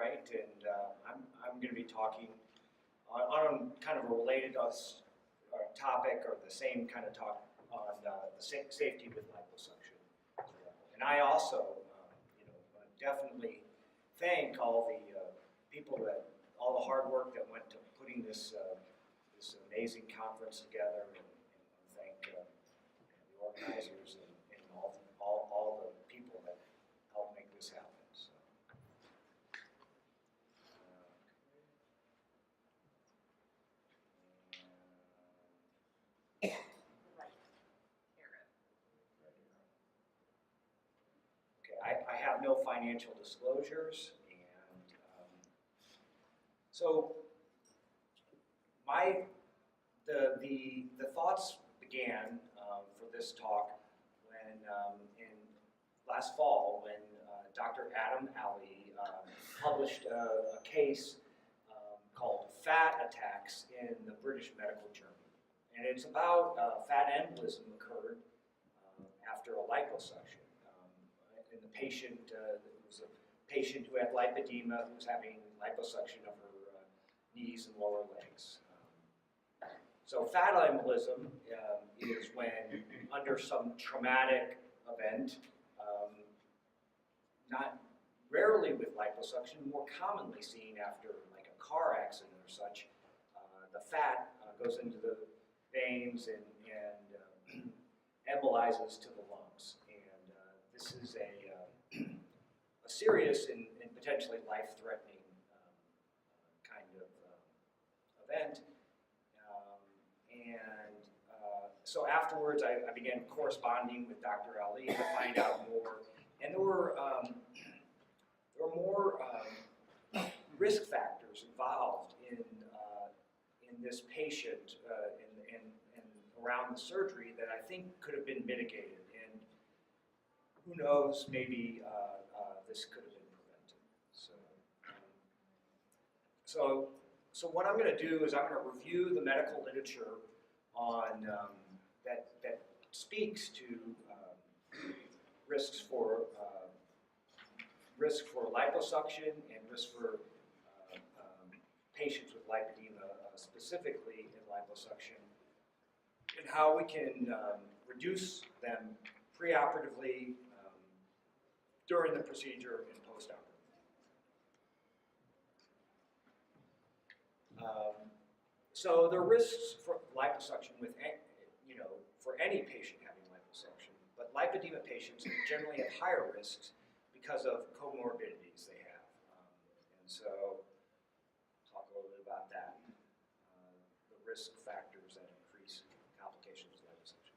Wright, and I'm going to be talking on kind of a related topic, or the same kind of talk on the safety with liposuction. And I also, definitely thank all the people all the hard work that went to putting this this amazing conference together, and thank the organizers and all the people that helped make this happen. So. Okay, I have no financial disclosures, and so the thoughts began for this talk when in last fall, when Dr. Adam Ali published a case called "Fat Attacks" in the British Medical Journal, and it's about fat embolism occurred after a liposuction. And the patient, was a patient who had lipedema, who was having liposuction of her knees and lower legs. So fat embolism is when, under some traumatic event, not rarely with liposuction, more commonly seen after like a car accident or such, the fat goes into the veins and embolizes to the lungs. And this is a serious and potentially life-threatening kind of event. So afterwards, I began corresponding with Dr. Ali to find out more. And there were more risk factors involved in this patient and around the surgery that I think could have been mitigated. And who knows, maybe this could have been prevented. So what I'm going to do is I'm going to review the medical literature on that speaks to risks for liposuction and risk for patients with lipedema, specifically in liposuction, and how we can reduce them preoperatively, during the procedure, and postoperatively. So there are risks for liposuction with, for any patient having liposuction, but lipedema patients generally have higher risks because of comorbidities they have. And so I'll talk a little bit about that, the risk factors that increase complications with liposuction.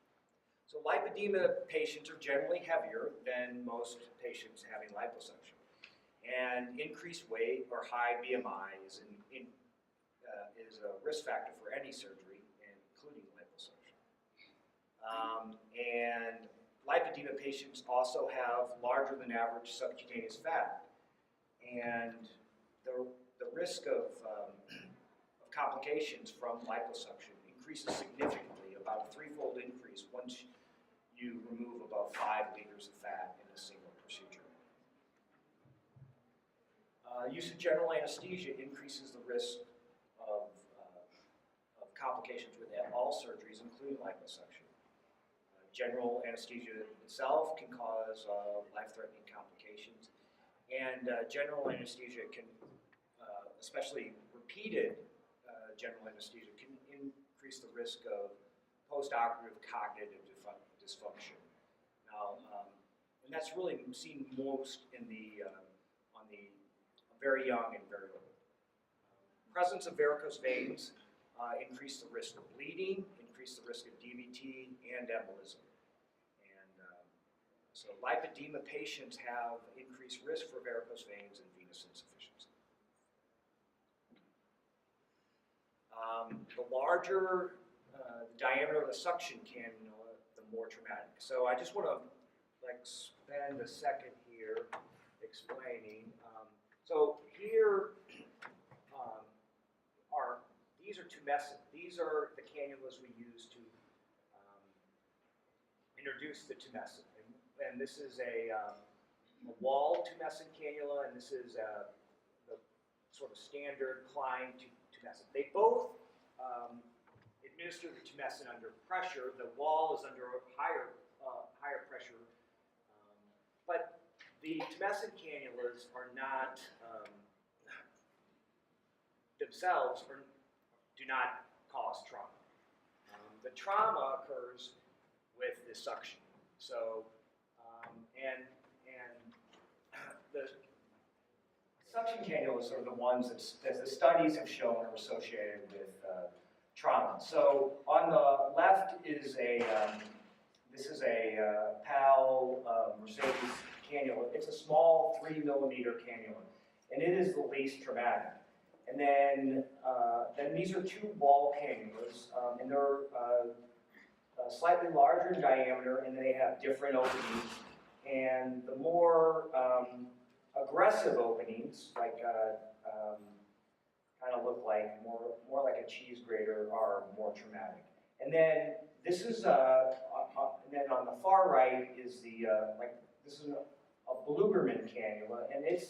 So lipedema patients are generally heavier than most patients having liposuction. And increased weight or high BMI is a risk factor for any surgery, including liposuction. And lipedema patients also have larger than average subcutaneous fat. And the risk of complications from liposuction increases significantly, about a threefold increase once you remove about 5 liters of fat in a single procedure. Use of general anesthesia increases the risk of complications with all surgeries, including liposuction. General anesthesia itself can cause life-threatening complications, and general anesthesia can, especially repeated general anesthesia, can increase the risk of post-operative cognitive dysfunction. Now, and that's really seen most in on the very young and very old. Presence of varicose veins increase the risk of bleeding, increase the risk of DVT and embolism. And so lipedema patients have increased risk for varicose veins and venous insufficiency. The larger the diameter of the suction cannula, the more traumatic. So I just want to spend a second here explaining. So here these are tumescent. These are the cannulas we use to introduce the tumescent. And this is a wall tumescent cannula, and this is the sort of standard Klein tumescent. They both administer the tumescent under pressure. The wall is under higher pressure, but the tumescent cannulas are not themselves do not cause trauma. The trauma occurs with the suction. So, and the suction cannulas are the ones that the studies have shown are associated with trauma. So on the left is this is a PAL Mercedes cannula. It's a small 3 millimeter cannula, and it is the least traumatic. And then these are 2 wall cannulas, and they're slightly larger in diameter, and they have different openings. And the more aggressive openings, like kind of look like more like a cheese grater, are more traumatic. And then this is and then on the far right is this is a Blugerman cannula, and it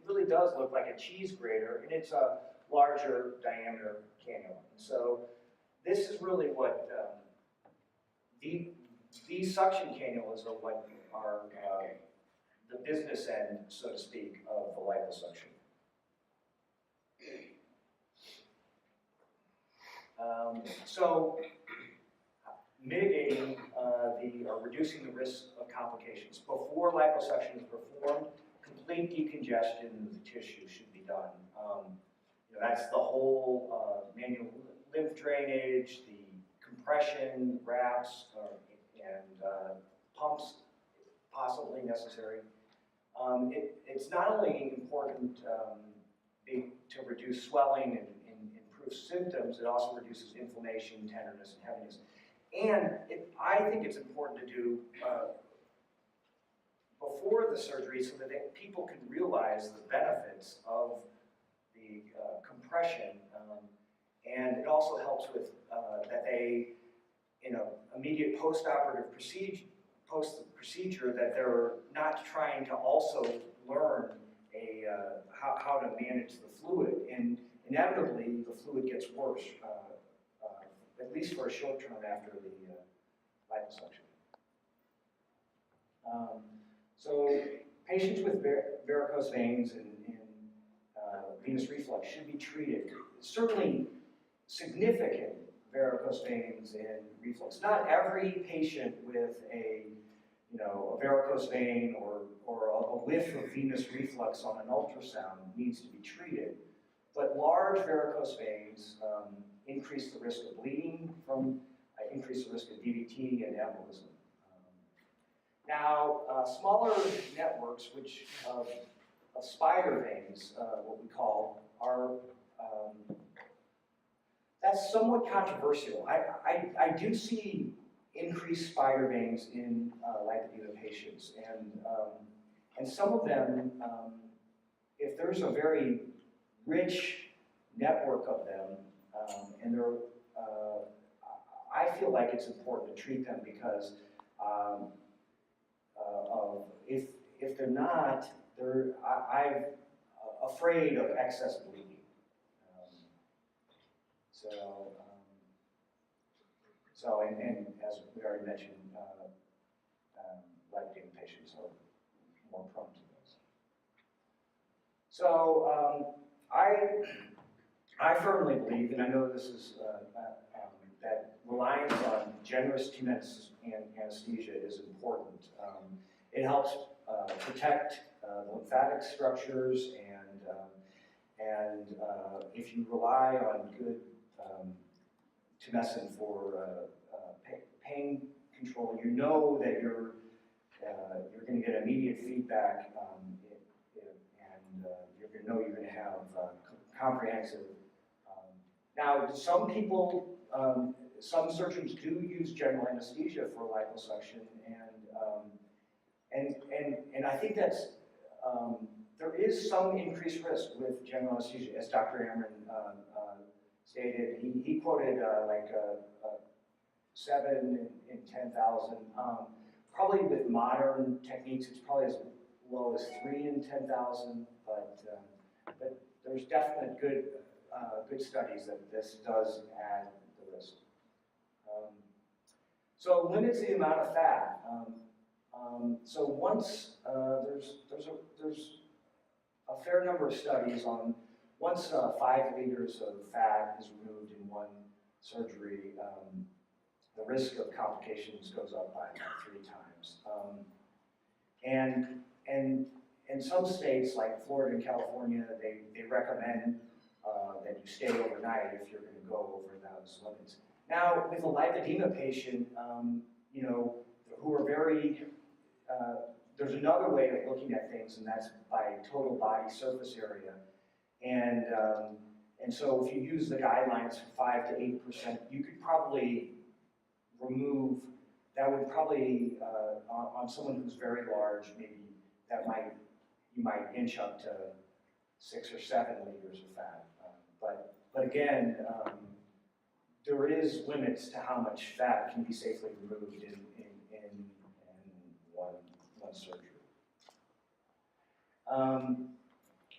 really does look like a cheese grater, and it's a larger diameter cannula. And so this is really what these suction cannulas are what are the business end, so to speak, of the liposuction. So mitigating or reducing the risk of complications. Before liposuction is performed, complete decongestion of the tissue should be done. That's the whole manual lymph drainage, the compression, wraps, and pumps, possibly necessary. It's not only important to reduce swelling and improve symptoms, it also reduces inflammation, tenderness, and heaviness. And I think it's important to do before the surgery so that people can realize the benefits of the compression, and it also helps with that they, immediate post-operative procedure, that they're not trying to also learn how to manage the fluid, and inevitably the fluid gets worse, at least for a short term after the liposuction. So patients with varicose veins and venous reflux should be treated. Certainly significant varicose veins and reflux. Not every patient with a varicose vein or a whiff of venous reflux on an ultrasound needs to be treated. But large varicose veins increase the risk of bleeding increase the risk of DVT and embolism. Now, smaller networks, which of spider veins, what we call, are that's somewhat controversial. I do see increased spider veins in lipedema patients, and some of them, if there's a very rich network of them, and they're, I feel like it's important to treat them because if they're not, I'm afraid of excess bleeding. And as we already mentioned, lipedema patients are more prone to this. So I firmly believe, and I know this is that reliance on generous two-minutes anesthesia is important. It helps protect the lymphatic structures, and if you rely on good tumescent for pain control, you know that you're going to get immediate feedback, and you're going to know you're going to have comprehensive. Now, some people, some surgeons do use general anesthesia for liposuction, and I think that's there is some increased risk with general anesthesia, as Dr. Amron stated. He quoted 7 in 10,000. Probably with modern techniques, it's probably as low as 3 in 10,000. But but there's definite good studies that this does add the risk. So limits the amount of fat. So once there's a fair number of studies on once 5 liters of fat is removed in one surgery, the risk of complications goes up by about 3 times. And in some states like Florida and California, they recommend that you stay overnight if you're going to go over those limits. Now, with a lipedema patient, you know, who are very, there's another way of looking at things, and that's by total body surface area. And so if you use the guidelines for 5 to 8%, you could probably remove, that would probably, on someone who's very large, maybe you might inch up to 6 or 7 liters of fat. But again, there is limits to how much fat can be safely removed in one surgery.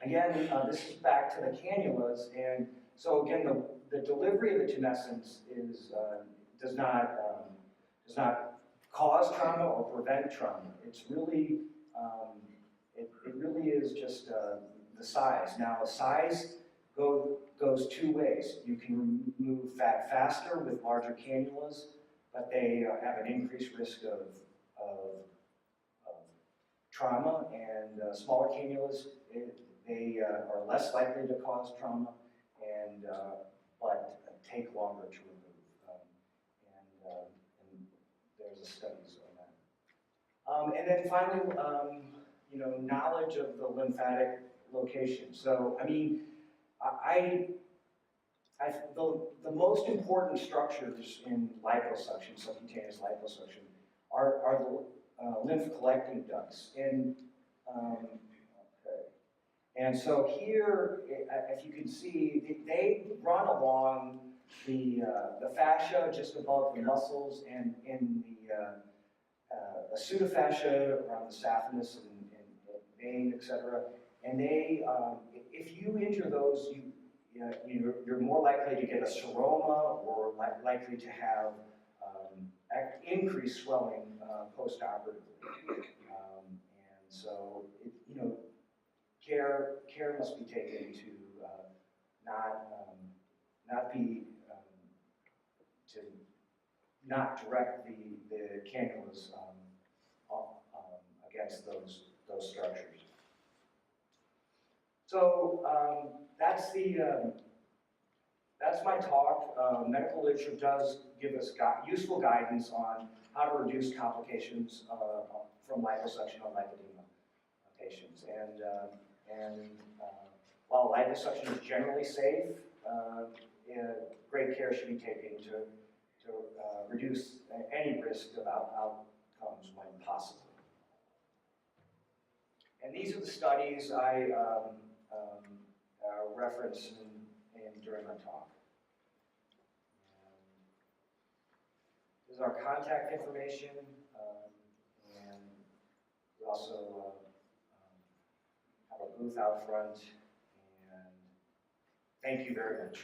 Again, this is back to the cannulas, and so again, the delivery of the tumescence does not cause trauma or prevent trauma. It's really it really is just the size. Now, the size goes 2 ways. You can remove fat faster with larger cannulas, but they have an increased risk of trauma, and smaller cannulas, they are less likely to cause trauma, and but take longer to remove. And there's a studies on that. And then finally, you know, knowledge of the lymphatic location. So, I mean, the most important structures in liposuction, subcutaneous liposuction, are the lymph collecting ducts. And so here, if you can see, they run along the fascia just above the muscles and in the pseudofascia around the saphenous and vein, etc. And they, if you injure those, you're more likely to get a seroma or likely to have increased swelling post-operatively. And so, you know, care must be taken to not direct the cannulas against those structures. So that's my talk. Medical literature does give us useful guidance on how to reduce complications from liposuction on lipedema patients. And while liposuction is generally safe, great care should be taken to reduce any risk of outcomes when possible. And these are the studies I referenced during my talk. This is our contact information, and we also have a booth out front, and thank you very much.